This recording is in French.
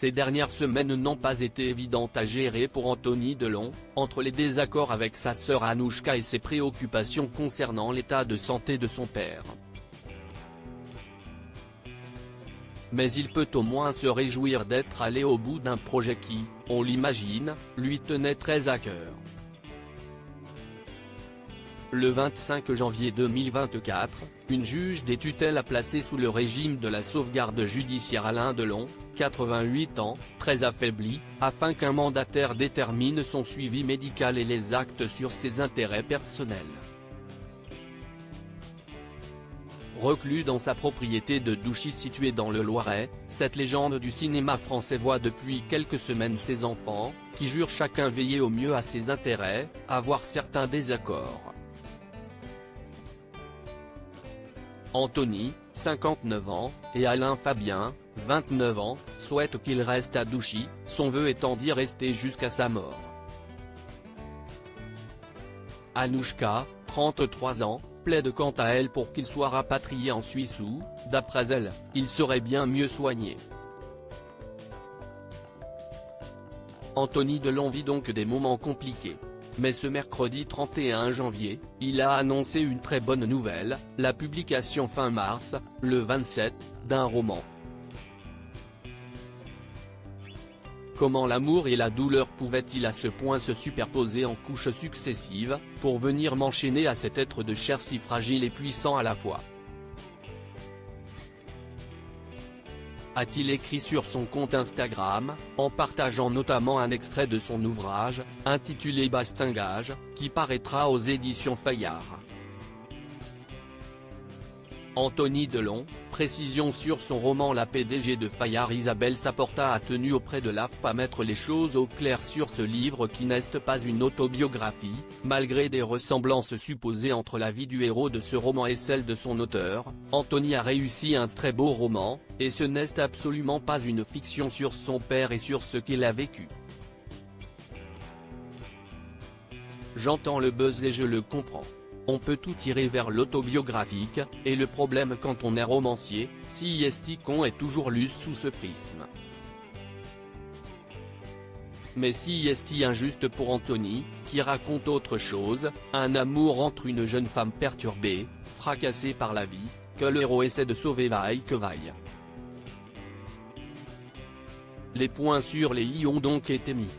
Ces dernières semaines n'ont pas été évidentes à gérer pour Anthony Delon, entre les désaccords avec sa sœur Anouchka et ses préoccupations concernant l'état de santé de son père. Mais il peut au moins se réjouir d'être allé au bout d'un projet qui, on l'imagine, lui tenait très à cœur. Le 25 janvier 2024, une juge des tutelles a placé sous le régime de la sauvegarde judiciaire Alain Delon, 88 ans, très affaibli, afin qu'un mandataire détermine son suivi médical et les actes sur ses intérêts personnels. Reclus dans sa propriété de Douchy située dans le Loiret, cette légende du cinéma français voit depuis quelques semaines ses enfants, qui jurent chacun veiller au mieux à ses intérêts, avoir certains désaccords. Anthony, 59 ans, et Alain Fabien, 29 ans, souhaitent qu'il reste à Douchy, son vœu étant d'y rester jusqu'à sa mort. Anouchka, 33 ans, plaide quant à elle pour qu'il soit rapatrié en Suisse où, d'après elle, il serait bien mieux soigné. Anthony Delon vit donc des moments compliqués. Mais ce mercredi 31 janvier, il a annoncé une très bonne nouvelle, la publication fin mars, le 27, d'un roman. Comment l'amour et la douleur pouvaient-ils à ce point se superposer en couches successives, pour venir m'enchaîner à cet être de chair si fragile et puissant à la fois? A-t-il écrit sur son compte Instagram, en partageant notamment un extrait de son ouvrage, intitulé Bastingage, qui paraîtra aux éditions Fayard. Anthony Delon, précision sur son roman. La PDG de Fayard Isabelle Saporta a tenu auprès de l'AFP à mettre les choses au clair sur ce livre qui n'est pas une autobiographie, malgré des ressemblances supposées entre la vie du héros de ce roman et celle de son auteur. Anthony a réussi un très beau roman, et ce n'est absolument pas une fiction sur son père et sur ce qu'il a vécu. J'entends le buzz et je le comprends. On peut tout tirer vers l'autobiographique, et le problème quand on est romancier, si qu'on est toujours lu sous ce prisme. Mais si injuste pour Anthony, qui raconte autre chose, un amour entre une jeune femme perturbée, fracassée par la vie, que le héros essaie de sauver vaille que vaille. Les points sur les i ont donc été mis.